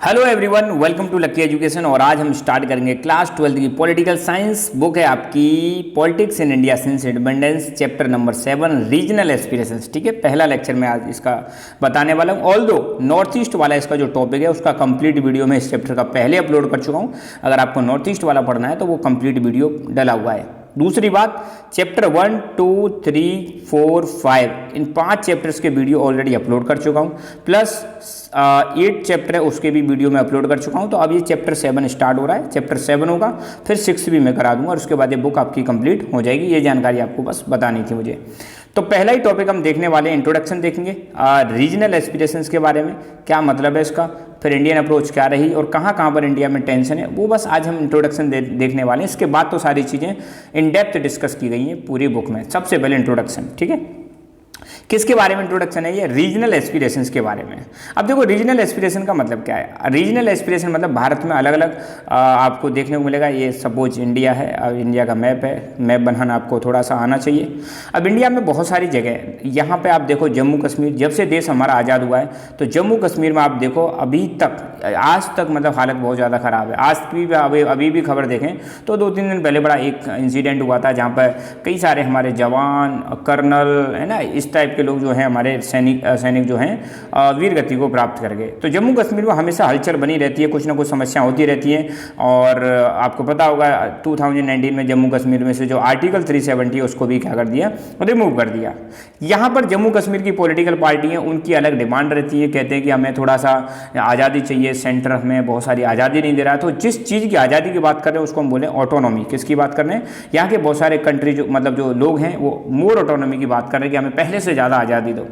Hello everyone, welcome to Lucky Education. और आज हम स्टार्ट करेंगे क्लास 12 की पॉलिटिकल साइंस बुक है आपकी politics in India since independence, chapter number 7 regional aspirations. ठीक है, पहला लेक्चर में आज इसका बताने वाला हूँ। ऑल दो नॉर्थ ईस्ट वाला इसका जो टॉपिक है उसका कंप्लीट वीडियो मैं इस चैप्टर का पहले अपलोड कर चुका हूँ। अगर आपको नॉर्थ ईस्ट वाला पढ़ना है तो वो कंप्लीट वीडियो डला हुआ है। दूसरी बात, चैप्टर 1, 2, 3, 4, 5 इन 5 चैप्टर्स के वीडियो ऑलरेडी अपलोड कर चुका हूँ। प्लस 8 चैप्टर है उसके भी वीडियो मैं अपलोड कर चुका हूँ। तो अब ये चैप्टर 7 स्टार्ट हो रहा है, चैप्टर 7 होगा, फिर 6 भी मैं करा दूंगा और उसके बाद ये बुक आपकी कंप्लीट हो जाएगी। ये जानकारी आपको बस बतानी थी मुझे। तो पहला ही टॉपिक हम देखने वाले हैं, इंट्रोडक्शन देखेंगे रीजनल एस्पिरेशंस के बारे में, क्या मतलब है इसका, फिर इंडियन अप्रोच क्या रही और कहाँ कहाँ पर इंडिया में टेंशन है, वो बस आज हम इंट्रोडक्शन देखने वाले हैं। इसके बाद तो सारी चीज़ें इन डेप्थ डिस्कस की गई हैं पूरी बुक में। सबसे पहले इंट्रोडक्शन, ठीक है। किसके बारे में इंट्रोडक्शन है ये? रीजनल एस्पिरेशंस के बारे में। अब देखो रीजनल एस्पिरेशन का मतलब क्या है। रीजनल एस्पिरेशन मतलब भारत में अलग अलग आपको देखने को मिलेगा। ये सपोज इंडिया है, अब इंडिया का मैप है, मैप बनाना आपको थोड़ा सा आना चाहिए। अब इंडिया में बहुत सारी जगह है। यहाँ पे आप देखो जम्मू कश्मीर, जब से देश हमारा आज़ाद हुआ है तो जम्मू कश्मीर में आप देखो अभी तक आज तक मतलब हालत बहुत ज़्यादा ख़राब है। आज भी अभी भी खबर देखें तो 2-3 दिन पहले बड़ा एक इंसिडेंट हुआ था जहाँ पर कई सारे हमारे जवान, कर्नल है ना, इस टाइप के लोग जो हैं हमारे सैनिक जो हैं वीर गति को प्राप्त कर गए। तो जम्मू कश्मीर में हमेशा हलचल बनी रहती है, कुछ ना कुछ समस्या होती रहती है। और आपको पता होगा 2019 में जम्मू कश्मीर में से जो आर्टिकल 370 उसको भी क्या कर दिया, रिमूव कर दिया। यहाँ पर जम्मू कश्मीर की पॉलिटिकल पार्टी हैं, उनकी अलग डिमांड रहती है, कहते हैं कि हमें थोड़ा सा आज़ादी चाहिए, सेंटर हमें बहुत सारी आज़ादी नहीं दे रहा है। तो जिस चीज़ की आज़ादी की बात कर रहे हैं उसको हम बोलें ऑटोनॉमी। किसकी बात कर रहे हैं? यहाँ के बहुत सारे कंट्री जो मतलब जो लोग हैं वो मोर ऑटोनॉमी की बात कर रहे हैं कि हमें पहले से ज़्यादा आज़ादी दो।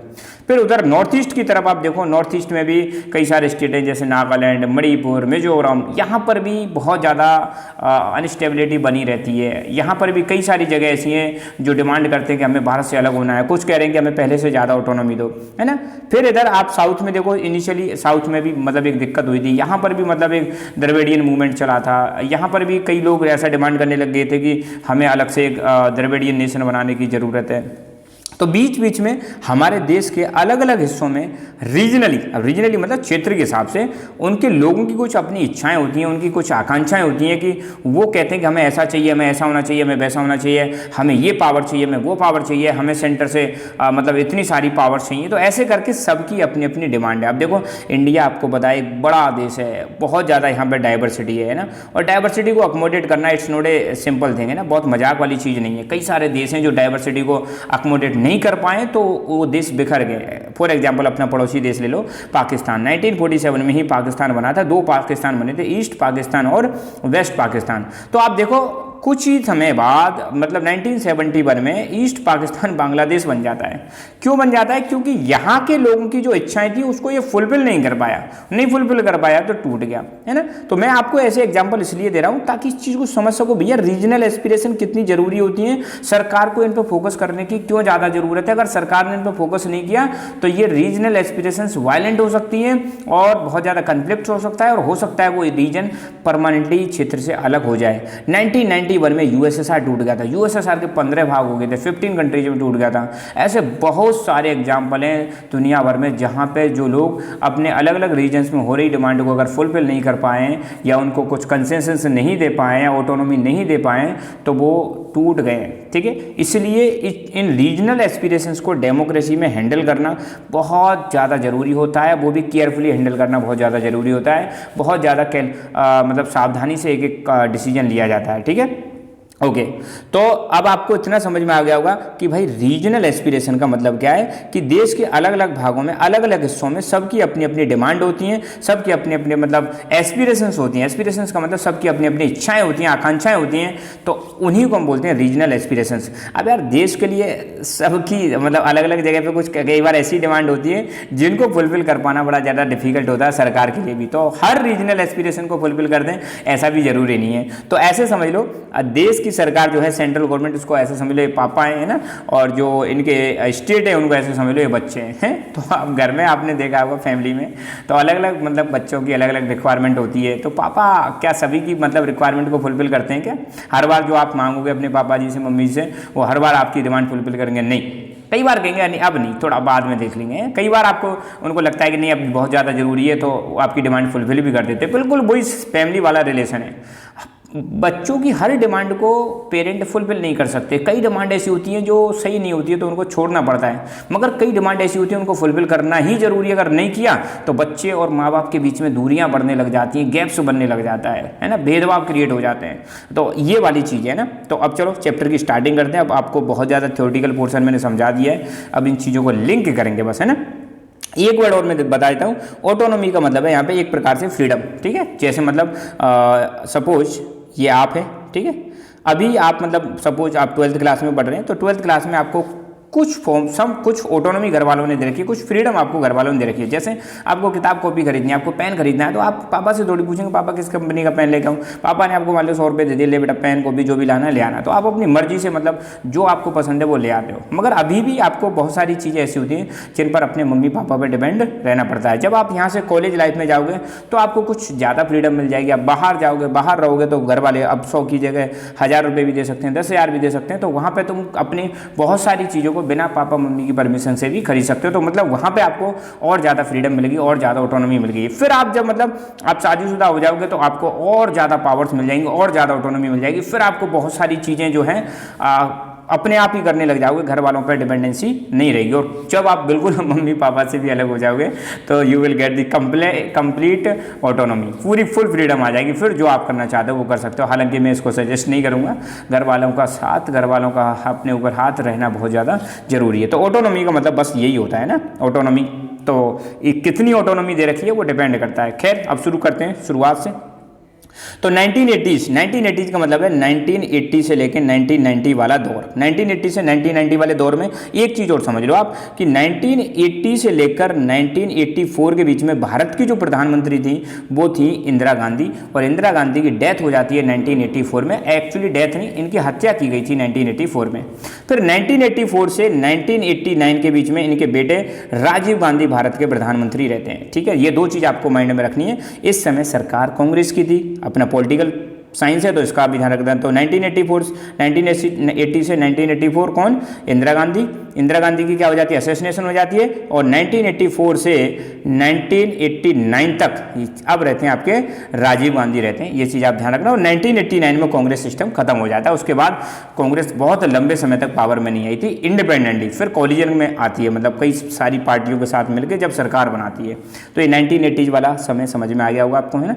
फिर उधर नॉर्थ ईस्ट की तरफ आप देखो, नॉर्थ ईस्ट में भी कई सारे स्टेट हैं जैसे नागालैंड, मणिपुर, मिजोरम। यहाँ पर भी बहुत ज़्यादा अनस्टेबिलिटी बनी रहती है। यहाँ पर भी कई सारी जगह ऐसी हैं जो डिमांड करते हैं कि हमें भारत से अलग होना है, कुछ कह रहे हैं कि हमें पहले से ज़्यादा ऑटोनॉमी दो, है ना। फिर इधर आप साउथ में देखो, इनिशियली साउथ में भी मतलब एक दिक्कत हुई थी। यहाँ पर भी मतलब एक द्रविडियन मूवमेंट चला था। यहाँ पर भी कई लोग ऐसा डिमांड करने लग गए थे कि हमें अलग से एक द्रविडियन नेशन बनाने की ज़रूरत है। तो बीच बीच में हमारे देश के अलग अलग हिस्सों में रीजनली मतलब क्षेत्र के हिसाब से उनके लोगों की कुछ अपनी इच्छाएं होती हैं, उनकी कुछ आकांक्षाएं होती हैं कि वो कहते हैं कि हमें ऐसा चाहिए, हमें ऐसा होना चाहिए, हमें वैसा होना चाहिए, हमें ये पावर चाहिए, हमें वो पावर चाहिए, हमें सेंटर से मतलब इतनी सारी पावर चाहिए। तो ऐसे करके सबकी अपनी अपनी डिमांड है। अब देखो इंडिया आपको पता है एक बड़ा देश है, बहुत ज़्यादा यहाँ पर डाइवर्सिटी है ना। और डाइवर्सिटी को अकोमोडेट करना it's not a simple thing है ना, बहुत मजाक वाली चीज़ नहीं है। कई सारे देश हैं जो डाइवर्सिटी को अकोमोडेट नहीं कर पाए तो वो देश बिखर गए। फॉर एग्जांपल अपना पड़ोसी देश ले लो, पाकिस्तान। 1947 में ही पाकिस्तान बना था। 2 पाकिस्तान बने थे, ईस्ट पाकिस्तान और वेस्ट पाकिस्तान। तो आप देखो कुछ ही समय बाद मतलब 1971 में ईस्ट पाकिस्तान बांग्लादेश बन जाता है। क्यों बन जाता है? क्योंकि यहाँ के लोगों की जो इच्छाएं थी उसको ये फुलफिल नहीं कर पाया तो टूट गया, है ना। तो मैं आपको ऐसे एग्जांपल इसलिए दे रहा हूँ ताकि इस चीज़ को समझ सको भैया रीजनल एस्पिरेशन कितनी जरूरी होती है, सरकार को इन पर फोकस करने की क्यों ज़्यादा जरूरत है। अगर सरकार ने इन पर फोकस नहीं किया तो ये रीजनल एस्पिरेशंस वायलेंट हो सकती हैं और बहुत ज़्यादा कन्फ्लिक्ट हो सकता है और हो सकता है वो रीजन परमानेंटली क्षेत्र से अलग हो जाए। 1991 में यूएसएसआर टूट गया था। यूएसएसआर के 15 भाग हो गए थे, 15 कंट्रीज में टूट गया था। ऐसे बहुत सारे एग्जाम्पल हैं दुनिया भर में जहाँ पे जो लोग अपने अलग अलग रीजन्स में हो रही डिमांड को अगर फुलफिल नहीं कर पाए या उनको कुछ कंसेंसस नहीं दे पाए या ऑटोनॉमी नहीं दे पाए तो वो टूट गए। ठीक है, इसलिए इन रीजनल एस्पिरेशंस को डेमोक्रेसी में हैंडल करना बहुत ज़्यादा ज़रूरी होता है। वो भी केयरफुली हैंडल करना बहुत ज़्यादा ज़रूरी होता है। बहुत ज़्यादा मतलब सावधानी से एक एक डिसीजन लिया जाता है। ठीक है, ओके। तो अब आपको इतना समझ में आ गया होगा कि भाई रीजनल एस्पिरेशन का मतलब क्या है कि देश के अलग अलग भागों में, अलग अलग हिस्सों में सबकी अपनी अपनी डिमांड होती हैं, सबकी अपनी अपनी मतलब एस्पिरेशंस होती हैं। एस्पिरेशंस का मतलब सबकी अपनी अपनी इच्छाएं होती हैं, आकांक्षाएं होती हैं। तो उन्हीं को हम बोलते हैं रीजनल एस्पिरेशंस। अब यार देश के लिए सबकी मतलब अलग अलग जगह पे कुछ कई बार ऐसी डिमांड होती है जिनको फुलफिल कर पाना बड़ा ज़्यादा डिफिकल्ट होता है सरकार के लिए भी। तो हर रीजनल एस्पिरेशन को फुलफिल कर दें ऐसा भी जरूरी नहीं है। तो ऐसे समझ लो देश की सरकार जो है, सेंट्रल गवर्नमेंट, उसको ऐसे समझ लो ये पापा है ना, और जो इनके स्टेट है उनको ऐसे समझ लो ये बच्चे हैं। तो आप घर में आपने देखा होगा फैमिली में तो अलग अलग मतलब बच्चों की अलग अलग रिक्वायरमेंट होती है। तो पापा क्या सभी की मतलब रिक्वायरमेंट को फुलफिल करते हैं क्या? हर बार जो आप मांगोगे अपने पापा जी से, मम्मी से, वो हर बार आपकी डिमांड फुलफिल करेंगे? नहीं। कई बार कहेंगे नहीं अब नहीं, थोड़ा बाद में देख लेंगे। कई बार आपको उनको लगता है कि नहीं अब बहुत ज़्यादा ज़रूरी है, तो आपकी डिमांड फुलफिल भी कर देते हैं। बिल्कुल वही फैमिली वाला रिलेशन है। बच्चों की हर डिमांड को पेरेंट फुलफिल नहीं कर सकते। कई डिमांड ऐसी होती हैं जो सही नहीं होती है, तो उनको छोड़ना पड़ता है। मगर कई डिमांड ऐसी होती है उनको फुलफिल करना ही जरूरी है। अगर नहीं किया तो बच्चे और माँ बाप के बीच में दूरियां बढ़ने लग जाती हैं, गैप्स बनने लग जाता है ना, भेदभाव क्रिएट हो जाते हैं। तो ये वाली चीज़ है ना। तो अब चलो चैप्टर की स्टार्टिंग करते हैं। अब आपको बहुत ज़्यादा थ्योरेटिकल पोर्शन मैंने समझा दिया है, अब इन चीज़ों को लिंक करेंगे बस, है ना। एक वर्ड और मैं बता देता हूँ। ऑटोनॉमी का मतलब है यहाँ पे एक प्रकार से फ्रीडम, ठीक है। जैसे मतलब सपोज ये आप है, ठीक है। अभी आप मतलब सपोज आप 12th क्लास में पढ़ रहे हैं, तो 12th क्लास में आपको कुछ ऑटोनॉमी घर वालों ने दे रखी है, कुछ फ्रीडम आपको घर वालों ने दे रखी है। जैसे आपको किताब कॉपी खरीदनी है, आपको पेन खरीदना है, तो आप पापा से थोड़ी पूछेंगे पापा किस कंपनी का पेन लेकर आऊँ। पापा ने आपको मान लो 100 रुपये दे दिए, ले बेटा पेन कॉपी जो भी लाना है ले आना। तो आप अपनी मर्जी से मतलब जो आपको पसंद है वो ले आते हो। मगर अभी भी आपको बहुत सारी चीज़ें ऐसी होती हैं जिन पर अपने मम्मी पापा पर डिपेंड रहना पड़ता है। जब आप यहाँ से कॉलेज लाइफ में जाओगे तो आपको कुछ ज़्यादा फ्रीडम मिल जाएगी। आप बाहर जाओगे, बाहर रहोगे तो घर वाले अब 100 की जगह 1000 रुपये भी दे सकते हैं, 10,000 भी दे सकते हैं। तो वहाँ पर तुम अपनी बहुत सारी चीज़ों को बिना पापा मम्मी की परमिशन से भी खरीद सकते हो। तो मतलब वहाँ पे आपको और ज़्यादा फ्रीडम मिलेगी, और ज़्यादा ऑटोनॉमी मिलेगी। फिर आप जब मतलब आप शादीशुदा हो जाओगे तो आपको और ज़्यादा पावर्स मिल जाएंगी, और ज़्यादा ऑटोनॉमी मिल जाएगी। फिर आपको बहुत सारी चीज़ें जो हैं अपने आप ही करने लग जाओगे, घर वालों पर डिपेंडेंसी नहीं रहेगी। और जब आप बिल्कुल मम्मी पापा से भी अलग हो जाओगे तो you will get the complete autonomy, पूरी फुल फ्रीडम आ जाएगी। फिर जो आप करना चाहते हो वो कर सकते हो। हालांकि मैं इसको सजेस्ट नहीं करूँगा, घर वालों का साथ, घर वालों का अपने ऊपर हाथ रहना बहुत ज़्यादा जरूरी है। तो ऑटोनॉमी का मतलब बस यही होता है ना, ऑटोनॉमी। तो कितनी ऑटोनॉमी दे रखी है वो डिपेंड करता है। खैर अब शुरू करते हैं शुरुआत से। तो 1980s का मतलब है 1980 से लेकर 1990 वाला दौर। 1980 से 1990 वाले दौर में एक चीज़ और समझ लो आप कि 1980 से लेकर 1984 के बीच में भारत की जो प्रधानमंत्री थी वो थी इंदिरा गांधी। और इंदिरा गांधी की डेथ हो जाती है 1984 में। एक्चुअली डेथ नहीं, इनकी हत्या की गई थी 1984 में। फिर 1984 से 1989 के बीच में इनके बेटे राजीव गांधी भारत के प्रधानमंत्री रहते हैं, ठीक है। ये दो चीज़ आपको माइंड में रखनी है। इस समय सरकार कांग्रेस की थी, अपना पॉलिटिकल साइंस है तो इसका भी ध्यान रखना है। तो 1980 से 1984 कौन? इंदिरा गांधी। इंदिरा गांधी की क्या हो जाती है? असैसिनेशन हो जाती है। और 1984 से 1989 तक अब रहते हैं आपके राजीव गांधी रहते हैं। ये चीज़ आप ध्यान रखना। और 1989 में कांग्रेस सिस्टम खत्म हो जाता है। उसके बाद कांग्रेस बहुत लंबे समय तक पावर में नहीं आई थी, इंडिपेंडेंटली। फिर कोलिजन में आती है, मतलब कई सारी पार्टियों के साथ मिलकर जब सरकार बनाती है। तो ये 1980s वाला समय समझ में आ गया होगा आपको, है ना।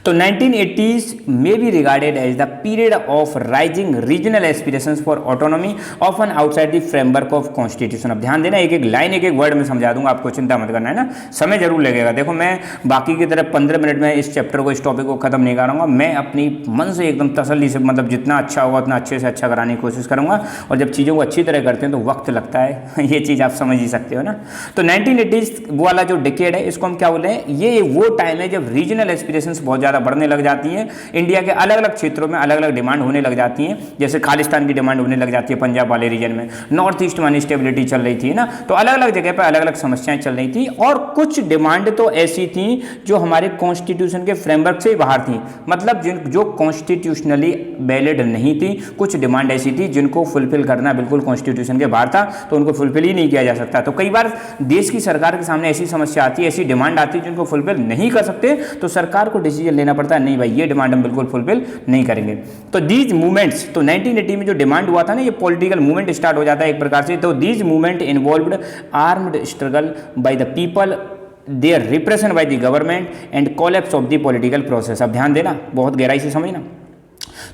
तो 1980s may be regarded as the period of rising regional aspirations for autonomy often outside the framework of constitution। अब ध्यान देना, एक एक लाइन एक एक वर्ड में समझा दूंगा, आपको चिंता मत करना, है ना। समय जरूर लगेगा। देखो मैं बाकी की तरह 15 मिनट में इस चैप्टर को, इस टॉपिक को खत्म नहीं करूँगा। मैं अपनी मन से एकदम तसल्ली से, मतलब जितना अच्छा होगा उतना अच्छे से अच्छा कराने की कोशिश करूँगा। और जब चीज़ों को अच्छी तरह करते हैं तो वक्त लगता है, ये चीज़ आप समझ ही सकते हो ना। तो 1980s वाला जो डिकेड है इसको हम क्या बोल रहे हैं? ये वो टाइम है जब रीजनल एस्पिरेशंस बहुत ज़्यादा बढ़ने लग जाती हैं। इंडिया के अलग अलग क्षेत्रों में अलग अलग डिमांड होने लग जाती हैं। जैसे खालिस्तान की डिमांड होने लग जाती है पंजाब वाले रीजन में, नॉर्थ ईस्ट में अनस्टेबिलिटी चल रही थी ना। तो अलग अलग जगह पर अलग अलग समस्याएं चल रही थी। और कुछ डिमांड तो ऐसी थी जो हमारे कॉन्स्टिट्यूशन के फ्रेमवर्क से ही बाहर थी, मतलब जो कॉन्स्टिट्यूशनली वैलिड नहीं थी। कुछ डिमांड ऐसी थी जिनको फुलफिल करना बिल्कुल कॉन्स्टिट्यूशन के बाहर था, तो उनको फुलफिल ही नहीं किया जा सकता। तो कई बार देश की सरकार के सामने ऐसी समस्या आती है, ऐसी डिमांड आती है जिनको फुलफिल नहीं कर सकते, तो सरकार को डिसीजन लेना पड़ता है, नहीं भाई ये डिमांड हम बिल्कुल फुलफिल नहीं करेंगे। तो दीज मूवमेंट्स, तो 1980 में जो डिमांड हुआ था ना, ये पॉलिटिकल मूवमेंट स्टार्ट हो जाता है एक प्रकार से। तो these movement involved armed struggle by the people, there repression by the government and collapse of the political process. अब ध्यान देना, बहुत गहराई से समझना।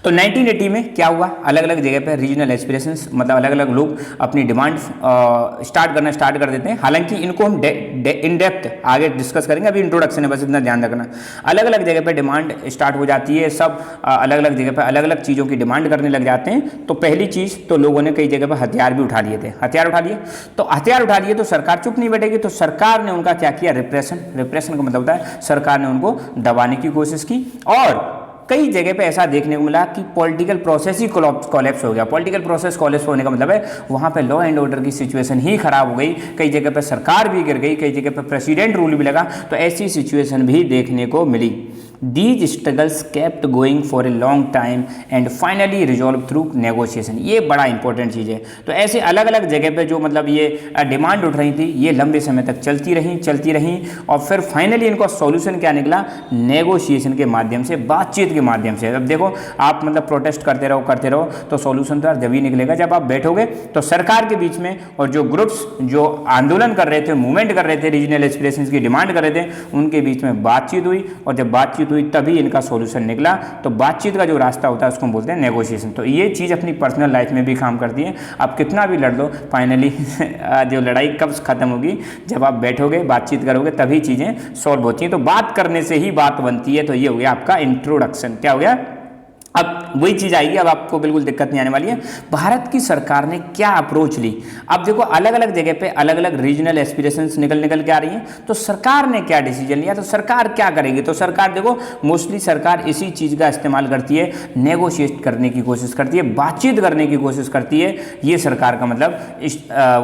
तो 1980 में क्या हुआ? अलग अलग जगह पे रीजनल एस्पिरेशंस, मतलब अलग अलग लोग अपनी डिमांड स्टार्ट कर देते हैं। हालांकि इनको हम इन डेप्थ आगे डिस्कस करेंगे, अभी इंट्रोडक्शन है, बस इतना ध्यान रखना। अलग अलग जगह पे डिमांड स्टार्ट हो जाती है, सब अलग अलग जगह पे अलग अलग चीज़ों की डिमांड करने लग जाते हैं। तो पहली चीज़ तो लोगों ने कई जगह पर हथियार भी उठा लिए थे, हथियार उठा लिए। तो हथियार उठा लिए तो सरकार चुप नहीं बैठेगी, तो सरकार ने उनका क्या किया? रिप्रेशन का मतलब होता है सरकार ने उनको दबाने की कोशिश की। और कई जगह पे ऐसा देखने को मिला कि पॉलिटिकल प्रोसेस ही कोलैप्स हो गया। पॉलिटिकल प्रोसेस कोलैप्स होने का मतलब है वहाँ पे लॉ एंड ऑर्डर की सिचुएशन ही खराब हो गई। कई जगह पे सरकार भी गिर गई, कई जगह पे प्रेसिडेंट रूल भी लगा। तो ऐसी सिचुएशन भी देखने को मिली। These struggles kept going for a long time and finally resolve through negotiation. ये बड़ा इंपॉर्टेंट चीज़ है। तो ऐसे अलग अलग जगह पे जो मतलब ये डिमांड उठ रही थी, ये लंबे समय तक चलती रही और फिर फाइनली इनका सॉल्यूशन क्या निकला, नेगोशिएशन के माध्यम से, बातचीत के माध्यम से। अब देखो आप मतलब प्रोटेस्ट करते रहो तो सॉल्यूशन तो यार जब ही निकलेगा जब आप बैठोगे। तो सरकार के बीच में और जो ग्रुप्स जो आंदोलन कर रहे थे, मूवमेंट कर रहे थे, रीजनल एस्पिरेशंस की डिमांड कर रहे थे, उनके बीच में बातचीत हुई और जब बातचीत हुई तभी इनका सॉल्यूशन निकला। तो बातचीत का जो रास्ता होता है उसको हम बोलते हैं नेगोशिएशन। तो ये चीज़ अपनी पर्सनल लाइफ में भी काम करती है। आप कितना भी लड़ लो, फाइनली जो लड़ाई कब खत्म होगी, जब आप बैठोगे बातचीत करोगे तभी चीज़ें सॉल्व होती हैं। तो बात करने से ही बात बनती है। तो ये हो गया आपका इंट्रोडक्शन। क्या हो गया? अब वही चीज़ आएगी, अब आपको बिल्कुल दिक्कत नहीं आने वाली है। भारत की सरकार ने क्या अप्रोच ली। अब देखो अलग अलग जगह पे अलग अलग रीजनल एस्पिरेशंस निकल के आ रही हैं। तो सरकार ने क्या डिसीजन लिया, तो सरकार क्या करेगी। तो सरकार देखो मोस्टली सरकार इसी चीज़ का इस्तेमाल करती है, नेगोशिएट करने की कोशिश करती है, बातचीत करने की कोशिश करती है। ये सरकार का मतलब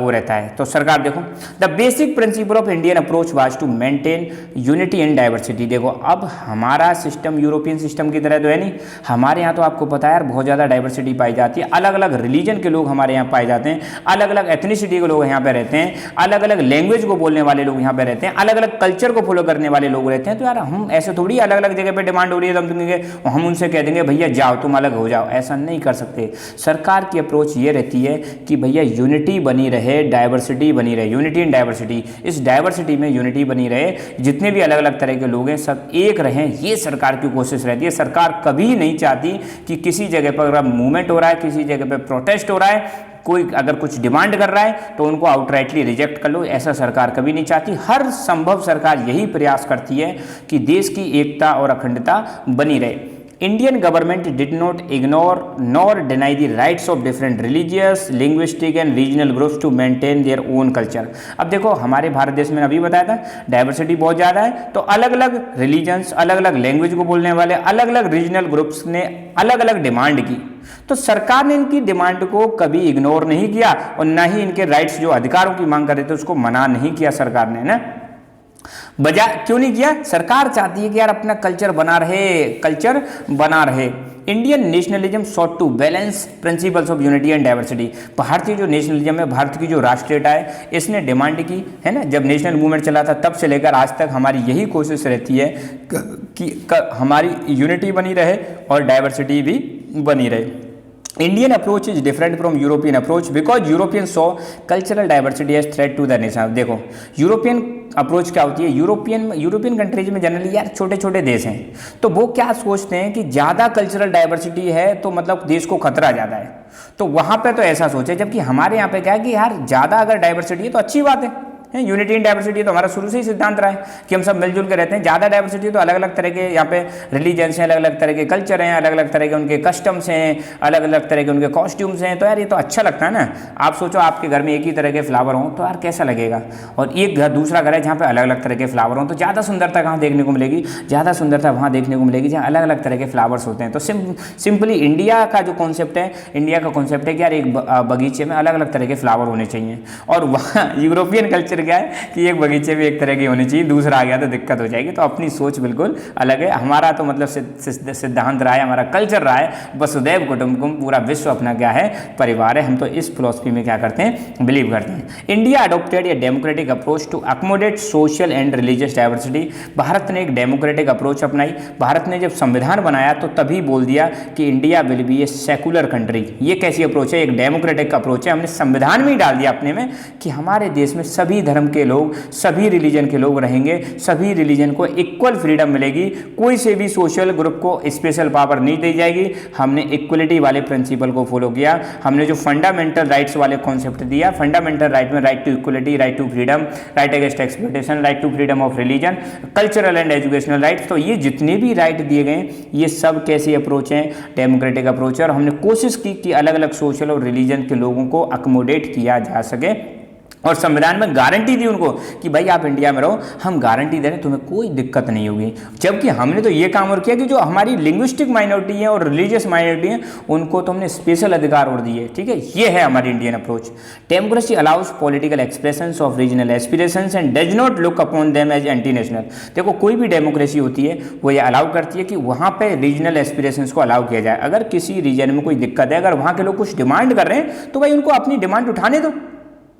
वो रहता है। तो सरकार देखो the basic principle of Indian approach was to maintain unity and diversity. देखो अब हमारा सिस्टम यूरोपियन सिस्टम की तरह तो है नहीं। हमारे यहाँ तो आपको पता है यार बहुत ज़्यादा डाइवर्सिटी पाई जाती है। अलग अलग रिलीजन के लोग हमारे यहाँ पाए जाते हैं, अलग अलग एथनिसिटी के लोग यहाँ पे रहते हैं, अलग अलग लैंग्वेज को बोलने वाले लोग यहाँ पे रहते हैं, अलग अलग कल्चर को फॉलो करने वाले लोग रहते हैं। तो यार हम ऐसे थोड़ी अलग अलग जगह पे डिमांड हो रही है तो हम उनसे कह देंगे भैया जाओ तुम अलग हो जाओ, ऐसा नहीं कर सकते। सरकार की अप्रोच ये रहती है कि भैया यूनिटी बनी रहे, डाइवर्सिटी बनी रहे, यूनिटी एंड डाइवर्सिटी। इस डाइवर्सिटी में यूनिटी बनी रहे, जितने भी अलग अलग तरह के लोग हैं सब एक रहें, ये सरकार की कोशिश रहती है। सरकार कभी नहीं चाहती कि किसी जगह पर अगर मूवमेंट हो रहा है, किसी जगह पर प्रोटेस्ट हो रहा है, कोई अगर कुछ डिमांड कर रहा है तो उनको आउटराइटली रिजेक्ट कर लो, ऐसा सरकार कभी नहीं चाहती। हर संभव सरकार यही प्रयास करती है कि देश की एकता और अखंडता बनी रहे। Indian government did not ignore nor deny the rights of different religious, linguistic and regional groups to maintain their own culture. अब देखो हमारे भारत देश में अभी बताया था डाइवर्सिटी बहुत ज़्यादा है, तो अलग अलग रिलीजन्स, अलग अलग लैंग्वेज को बोलने वाले अलग अलग रीजनल ग्रुप्स ने अलग अलग डिमांड की। तो सरकार ने इनकी डिमांड को कभी इग्नोर नहीं किया और ना ही इनके राइट्स जो अधिकारों की मांग कर रहे थे उसको मना नहीं किया सरकार ने ना। बजा क्यों नहीं किया? सरकार चाहती है कि यार अपना कल्चर बना रहे। Indian nationalism sought to balance principles of unity and diversity. भारतीय जो नेशनलिज्म है, भारत की जो राष्ट्रीयता है, इसने डिमांड की है ना, जब नेशनल मूवमेंट चला था तब से लेकर आज तक हमारी यही कोशिश रहती है कि हमारी यूनिटी बनी रहे और डाइवर्सिटी भी बनी रहे। Indian approach is different from European approach because European saw cultural diversity as threat to the nation. देखो यूरोपियन अप्रोच क्या होती है, यूरोपियन कंट्रीज में जनरली यार छोटे छोटे देश हैं, तो वो क्या सोचते हैं कि ज़्यादा कल्चरल डाइवर्सिटी है तो मतलब देश को खतरा ज़्यादा है, तो वहाँ पे तो ऐसा सोचे। जबकि हमारे यहाँ पे क्या है कि यार ज़्यादा अगर डाइवर्सिटी है तो अच्छी बात है। यूनिटी एंड डाइवर्सिटी तो हमारा शुरू से ही सिद्धांत रहा है कि हम सब मिलजुल के रहते हैं। ज़्यादा डाइवर्सिटी तो अलग अलग तरह के यहाँ पे रिलीजन्स हैं, अलग अलग तरह के कल्चर हैं, अलग अलग तरह के उनके कस्टम्स हैं, अलग अलग तरह के उनके कॉस्ट्यूम्स हैं। तो यार ये तो अच्छा लगता है ना। आप सोचो आपके घर में एक ही तरह के फ्लावर हों तो यार कैसा लगेगा, और एक घर दूसरा घर है जहाँ पे अलग अलग तरह के फ्लावर हों, तो ज़्यादा सुंदरता कहाँ देखने को मिलेगी? ज़्यादा सुंदरता वहाँ देखने को मिलेगी जहाँ अलग अलग तरह के फ्लावर्स होते हैं। तो सिंपली इंडिया का जो कॉन्सेप्ट है, इंडिया का कॉन्सेप्ट है कि यार एक बगीचे में अलग अलग तरह के फ्लावर होने चाहिए। और वहाँ यूरोपियन कल्चर क्या है कि एक बगीचे में एक तरह की होनी चाहिए, दूसरा आ गया तो दिक्कत हो जाएगी। तो अपनी सोच बिल्कुल अलग है। हमारा तो मतलब सिद्धांत रहा है, हमारा कल्चर रहा है, वसुदैव कुटुंबकम, पूरा विश्व अपना क्या है, परिवार है। हम तो इस फिलॉसफी में क्या करते हैं, बिलीव करते हैं। India adopted a democratic approach to accommodate social and religious diversity. Bharat ने एक डेमोक्रेटिक अप्रोच अपनाई। भारत ने जब संविधान बनाया तो तभी बोल दिया कि India will be a secular country. ये कैसी अप्रोच है? एक डेमोक्रेटिक अप्रोच है। हमने संविधान में ही डाल दिया अपने में कि हमारे देश में सभी धर्म के लोग, सभी रिलीजन के लोग रहेंगे, सभी रिलीजन को इक्वल फ्रीडम मिलेगी, कोई से भी सोशल ग्रुप को स्पेशल पावर नहीं दी जाएगी। हमने इक्वलिटी वाले प्रिंसिपल को फॉलो किया। हमने जो फंडामेंटल राइट्स वाले कॉन्सेप्ट दिया, फंडामेंटल राइट में right to equality, right to freedom, right against exploitation, right to freedom of religion, cultural and educational rights. तो ये जितने भी राइट दिए गए ये सब कैसी अप्रोच हैं, डेमोक्रेटिक अप्रोच है। और हमने कोशिश की कि अलग अलग सोशल और रिलीजन के लोगों को अकोमोडेट किया जा सके और संविधान में गारंटी दी उनको कि भाई आप इंडिया में रहो, हम गारंटी दे रहे हैं तुम्हें कोई दिक्कत नहीं होगी। जबकि हमने तो ये काम और किया कि जो हमारी लिंग्विस्टिक माइनॉरिटी है और रिलीजियस माइनॉरिटी है उनको तो हमने स्पेशल अधिकार और दिए। ठीक है, ये है हमारी Indian approach. Democracy allows political expressions of regional aspirations and does not look upon them as anti national. देखो कोई भी डेमोक्रेसी होती है वो ये अलाउ करती है कि वहाँ पे रीजनल एस्पिरेशंस को अलाउ किया जाए। अगर किसी रीजन में कोई दिक्कत है, अगर वहाँ के लोग कुछ डिमांड कर रहे हैं तो भाई उनको अपनी डिमांड उठाने दो।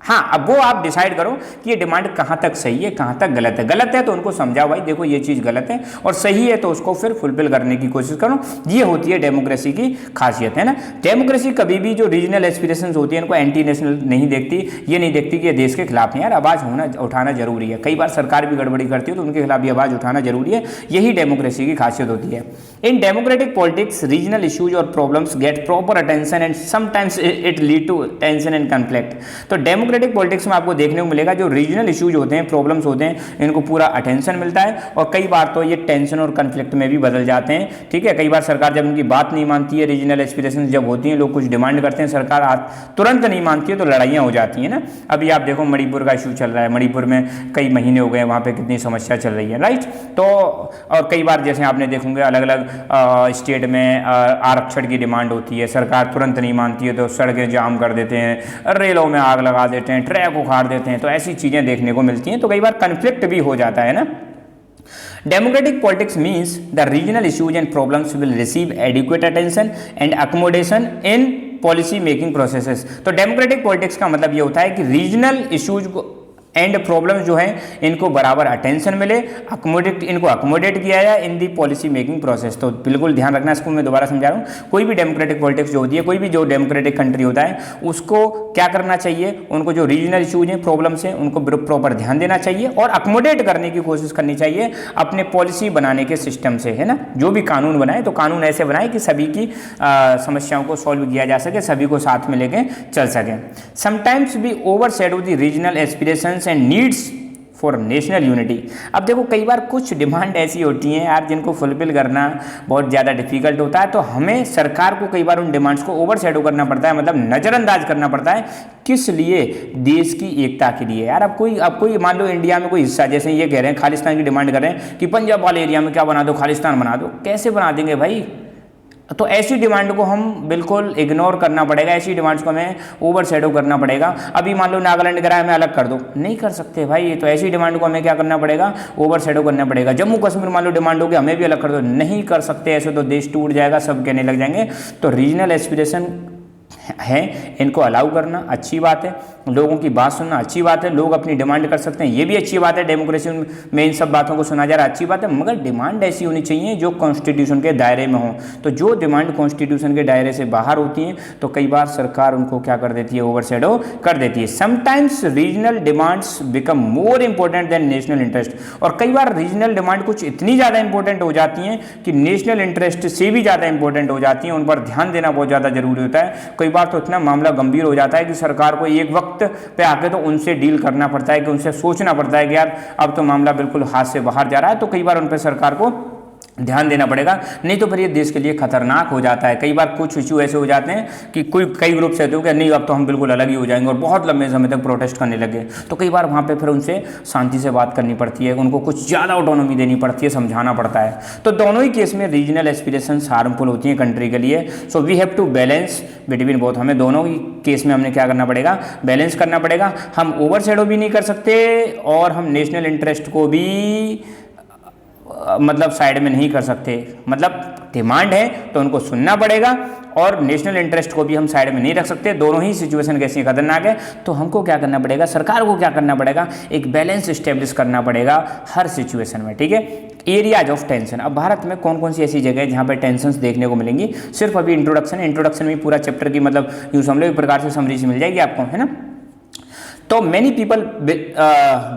हाँ, अब वो आप डिसाइड करो कि ये डिमांड कहाँ तक सही है, कहाँ तक गलत है। गलत है तो उनको समझाओ भाई देखो ये चीज़ गलत है, और सही है तो उसको फिर फुलफिल करने की कोशिश करो। ये होती है डेमोक्रेसी की खासियत, है ना। डेमोक्रेसी कभी भी जो रीजनल एस्पिरेशंस होती है इनको एंटी नेशनल नहीं देखती, ये नहीं देखती कि ये देश के खिलाफ नहीं। यार आवाज़ उठाना जरूरी है। कई बार सरकार भी गड़बड़ी करती है तो उनके खिलाफ भी आवाज़ उठाना जरूरी है। यही डेमोक्रेसी की खासियत होती है। In democratic politics regional issues और problems get proper attention and sometimes it lead to tension and conflict. तो डेमोक्रेटिक पॉलिटिक्स में आपको देखने को मिलेगा जो रीजनल इश्यूज होते हैं, प्रॉब्लम्स होते हैं, इनको पूरा अटेंशन मिलता है और कई बार तो ये टेंशन और कन्फ्लिक्ट में भी बदल जाते हैं। ठीक है, कई बार सरकार जब उनकी बात नहीं मानती है, रीजनल एस्पिरेशंस जब होती हैं, लोग कुछ डिमांड करते हैं, सरकार तुरंत नहीं मानती है तो लड़ाइयाँ हो जाती हैं ना। अभी आप देखो मणिपुर का इशू चल रहा है, मणिपुर में कई महीने हो गए, वहाँ पर कितनी समस्या चल रही है, राइट। तो और कई बार जैसे आपने देखोगे अलग अलग स्टेट में आरक्षण की डिमांड होती है, सरकार तुरंत नहीं मानती है तो सड़कें जाम कर देते हैं, रेलों में आग लगा देते हैं, ट्रैक उखाड़ देते हैं। तो ऐसी चीजें देखने को मिलती हैं, तो कई बार कन्फ्लिक्ट भी हो जाता है ना। Democratic politics means the regional issues and problems will receive adequate attention and accommodation in policy making processes। तो डेमोक्रेटिक पॉलिटिक्स का मतलब ये होता है कि रीजनल इश्यूज को एंड प्रॉब्लम्स जो हैं इनको बराबर अटेंशन मिले, इनको अकोमोडेट किया जाए इन दी पॉलिसी मेकिंग प्रोसेस। तो बिल्कुल ध्यान रखना, इसको मैं दोबारा समझा रहा हूँ। कोई भी डेमोक्रेटिक पॉलिटिक्स जो होती है, कोई भी जो डेमोक्रेटिक कंट्री होता है, उसको क्या करना चाहिए, उनको जो रीजनल इशूज हैं, प्रॉब्लम्स हैं, उनको प्रॉपर ध्यान देना चाहिए और अकोमोडेट करने की कोशिश करनी चाहिए अपने पॉलिसी बनाने के सिस्टम से, है ना। जो भी कानून बनाए तो कानून ऐसे बनाए कि सभी की समस्याओं को सॉल्व किया जा सके, सभी को साथ में लेके चल सके। समटाइम्स भी over shadow the regional aspirations and needs for national unity. अब देखो कई बार कुछ डिमांड ऐसी होती हैं यार जिनको फुलफिल करना बहुत ज़्यादा डिफिकल्ट होता है, तो हमें सरकार को कई बार उन डिमांड्स को ओवर शेडो करना पड़ता है, मतलब नज़रअंदाज करना पड़ता है। किस लिए? देश की एकता के लिए। यार अब कोई मान लो इंडिया में कोई हिस्सा, जैसे ये कह रहे हैं खालिस्तान की डिमांड कर रहे हैं कि पंजाब वाले एरिया में क्या बना दो, खालिस्तान बना दो। कैसे बना देंगे भाई? तो ऐसी डिमांड को हम बिल्कुल इग्नोर करना पड़ेगा, ऐसी डिमांड्स को हमें ओवर शेडो करना पड़ेगा। अभी मान लो नागालैंड कह रहा है हमें अलग कर दो, नहीं कर सकते भाई। तो ऐसी डिमांड को हमें क्या करना पड़ेगा, ओवर शेडो करना पड़ेगा। जम्मू कश्मीर मान लो डिमांड होगी हमें भी अलग कर दो, नहीं कर सकते। ऐसे तो देश टूट जाएगा, सब कहने लग जाएंगे। तो रीजनल एस्पिरेशन है, इनको अलाउ करना अच्छी बात है, लोगों की बात सुनना अच्छी बात है, लोग अपनी डिमांड कर सकते हैं, ये भी अच्छी बात है। डेमोक्रेसी में इन सब बातों को सुना जा रहा है, अच्छी बात है। मगर डिमांड ऐसी होनी चाहिए जो कॉन्स्टिट्यूशन के दायरे में हो। तो जो डिमांड कॉन्स्टिट्यूशन के दायरे से बाहर होती हैं तो कई बार सरकार उनको क्या कर देती है, ओवर शेडो कर देती है। Sometimes regional demands become more important than national interest. और कई बार रीजनल डिमांड कुछ इतनी ज़्यादा इंपॉर्टेंट हो जाती हैं कि नेशनल इंटरेस्ट से भी ज़्यादा इंपॉर्टेंट हो जाती हैं, उन पर ध्यान देना बहुत ज़्यादा जरूरी होता है। कई बार तो इतना मामला गंभीर हो जाता है कि सरकार को एक वक्त पे आके तो उनसे डील करना पड़ता है, कि उनसे सोचना पड़ता है कि यार अब तो मामला बिल्कुल हाथ से बाहर जा रहा है। तो कई बार उन पर सरकार को ध्यान देना पड़ेगा, नहीं तो फिर ये देश के लिए खतरनाक हो जाता है। कई बार कुछ इशू ऐसे हो जाते हैं कि कई ग्रुप से होते हैं नहीं अब तो हम बिल्कुल अलग ही हो जाएंगे, और बहुत लंबे समय तक प्रोटेस्ट करने लगे। तो कई बार वहाँ पे फिर उनसे शांति से बात करनी पड़ती है, उनको कुछ ज़्यादा ऑटोनॉमी देनी पड़ती है, समझाना पड़ता है। तो दोनों ही केस में रीजनल एस्पिरेशंस हार्मफुल होती हैं कंट्री के लिए। So we have to balance between both. हमें दोनों ही केस में हमने क्या करना पड़ेगा, बैलेंस करना पड़ेगा। हम ओवर शेडो भी नहीं कर सकते और हम नेशनल इंटरेस्ट को भी मतलब साइड में नहीं कर सकते। मतलब डिमांड है तो उनको सुनना पड़ेगा और नेशनल इंटरेस्ट को भी हम साइड में नहीं रख सकते। दोनों ही सिचुएशन कैसी खतरनाक है। तो हमको क्या करना पड़ेगा, सरकार को क्या करना पड़ेगा, एक बैलेंस इस्टेब्लिश करना पड़ेगा हर सिचुएशन में, ठीक है। Areas of tension. अब भारत में कौन कौन सी ऐसी जगह है जहाँ पर टेंशन्स देखने को मिलेंगी, सिर्फ अभी इंट्रोडक्शन में पूरा चैप्टर की मतलब यूँ समझ लो एक प्रकार से समरी मिल जाएगी आपको, है ना। तो many people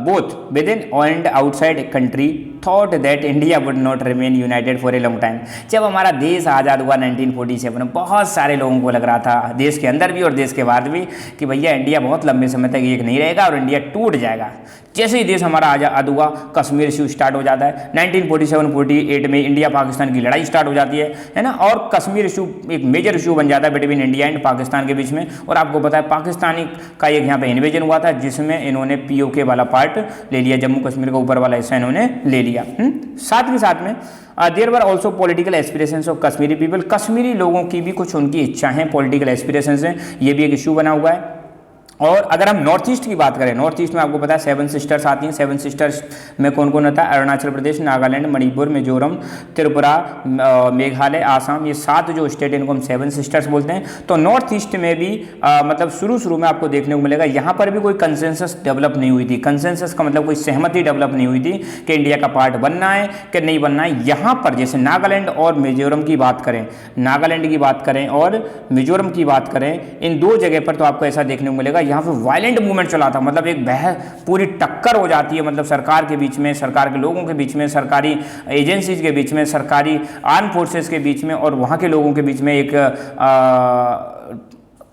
both with in and outside country thought that India would not remain United for a long time. जब हमारा देश आज़ाद हुआ 1947 में, बहुत सारे लोगों को लग रहा था देश के अंदर भी और देश के बाहर भी कि भैया इंडिया बहुत लंबे समय तक एक नहीं रहेगा और इंडिया टूट जाएगा। जैसे ही देश हमारा आज़ाद हुआ कश्मीर इशू स्टार्ट हो जाता है। 1947-48 में इंडिया पाकिस्तान की लड़ाई स्टार्ट हो जाती है ना। और कश्मीर इशू एक मेजर इशू बन जाता है बिटवीन इंडिया एंड पाकिस्तान के बीच में। और आपको पता है पाकिस्तानी का एक यहाँ पे इन्वेजन हुआ था, जिसमें इन्होंने POK वाला पार्ट ले लिया, जम्मू कश्मीर का ऊपर वाला हिस्सा इन्होंने ले लिया। साथ ही साथ में there were also political aspirations of Kashmiri people, Kashmiri लोगों की भी कुछ उनकी इच्छाएं, पॉलिटिकल एस्पिरेशंस हैं, ये भी एक इशू बना हुआ है। और अगर हम नॉर्थ ईस्ट की बात करें, नॉर्थ ईस्ट में आपको पता है 7 सिस्टर्स आती हैं। 7 सिस्टर्स में कौन कौन होता है? अरुणाचल प्रदेश, नागालैंड, मणिपुर, मिजोरम, त्रिपुरा, मेघालय, आसाम, ये 7 जो स्टेट इनको हम 7 सिस्टर्स बोलते हैं। तो नॉर्थ ईस्ट में भी मतलब शुरू में आपको देखने को मिलेगा, यहाँ पर भी कोई कंसेंसस डेवलप नहीं हुई थी। कंसेंसस का मतलब कोई सहमति डेवलप नहीं हुई थी कि इंडिया का पार्ट बनना है कि नहीं बनना है। यहाँ पर जैसे नागालैंड और मिजोरम की बात करें, नागालैंड की बात करें और मिजोरम की बात करें, इन 2 जगह पर तो आपको ऐसा देखने को मिलेगा, यहाँ पे वायलेंट मूवमेंट चला था, मतलब एक पूरी टक्कर हो जाती है, मतलब सरकार के बीच में, सरकार के लोगों के बीच में, सरकारी एजेंसीज के बीच में, सरकारी आर्म फोर्सेस के बीच में और वहाँ के लोगों के बीच में एक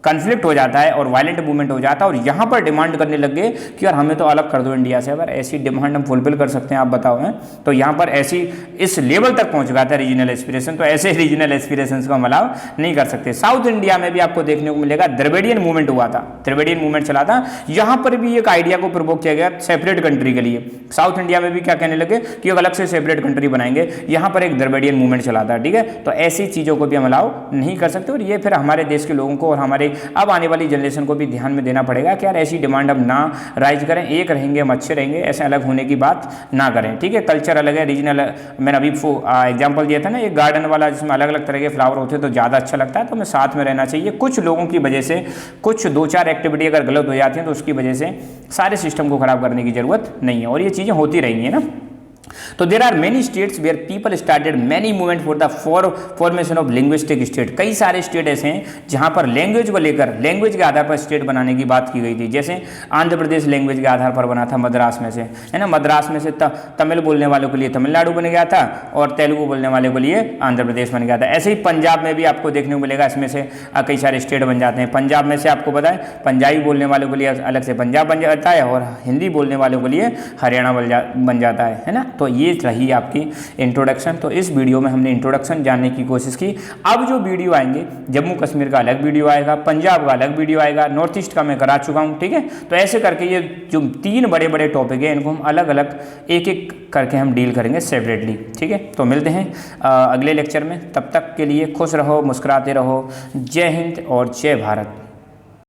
कन्फ्लिक्ट हो जाता है और वायलेंट मूवमेंट हो जाता है। और यहाँ पर डिमांड करने लग गए कि यार हमें तो अलग कर दो इंडिया से। अगर ऐसी डिमांड हम फुलफिल कर सकते हैं, आप बताओ हैं, तो यहाँ पर ऐसी इस लेवल तक पहुँच गया था रीजनल एस्पिरेशन। तो ऐसे रीजनल एस्पिरेशंस को हम अलाउ नहीं कर सकते। साउथ इंडिया में भी आपको देखने को मिलेगा द्रविडियन मूवमेंट हुआ था, द्रविडियन मूवमेंट चला था। यहाँ पर भी एक आइडिया को प्रवोक किया गया सेपरेट कंट्री के लिए। साउथ इंडिया में भी क्या कहने लगे कि एक अलग से सेपरेट कंट्री बनाएंगे। यहाँ पर एक द्रविडियन मूवमेंट चला था, ठीक है। तो ऐसी चीज़ों को भी हम अलाउ नहीं कर सकते। और ये फिर हमारे देश के लोगों को और हमारे अब आने वाली जनरेशन को भी ध्यान में देना पड़ेगा कि यार ऐसी डिमांड अब ना राइज करें। एक रहेंगे हम अच्छे रहेंगे, ऐसे अलग होने की बात ना करें, ठीक है। कल्चर अलग है, रीजनल। मैंने अभी एग्जांपल दिया था ना एक गार्डन वाला, जिसमें अलग अलग तरह के फ्लावर होते हैं तो ज़्यादा अच्छा लगता है। तो हमें साथ में रहना चाहिए। कुछ लोगों की वजह से कुछ 2-4 एक्टिविटी अगर गलत हो जाती हैं तो उसकी वजह से सारे सिस्टम को खराब करने की जरूरत नहीं है। और ये चीज़ें होती रहेंगी, है ना। तो there are many states where people started many movement for the formation of linguistic state. कई सारे स्टेट ऐसे हैं जहां पर लैंग्वेज को लेकर, लैंग्वेज के आधार पर स्टेट बनाने की बात की गई थी। जैसे आंध्र प्रदेश लैंग्वेज के आधार पर बना था मद्रास में से, है ना। मद्रास में से तमिल बोलने वालों के लिए तमिलनाडु बन गया था और तेलुगु बोलने वाले के लिए आंध्र प्रदेश बन गया था। ऐसे ही पंजाब में भी आपको देखने को मिलेगा, इसमें से कई सारे स्टेट बन जाते हैं। पंजाब में से आपको पता है पंजाबी बोलने वालों के लिए अलग से पंजाब बन जाता है और हिंदी बोलने वालों के लिए हरियाणा बन जाता है ना। तो ये रही आपकी इंट्रोडक्शन। तो इस वीडियो में हमने इंट्रोडक्शन जानने की कोशिश की। अब जो वीडियो आएंगे, जम्मू कश्मीर का अलग वीडियो आएगा, पंजाब का अलग वीडियो आएगा, नॉर्थ ईस्ट का मैं करा चुका हूं, ठीक है। तो ऐसे करके ये जो 3 बड़े बड़े टॉपिक है इनको हम अलग अलग एक एक करके हम डील करेंगे सेपरेटली, ठीक है। तो मिलते हैं अगले लेक्चर में। तब तक के लिए खुश रहो, मुस्कुराते रहो। जय हिंद और जय भारत।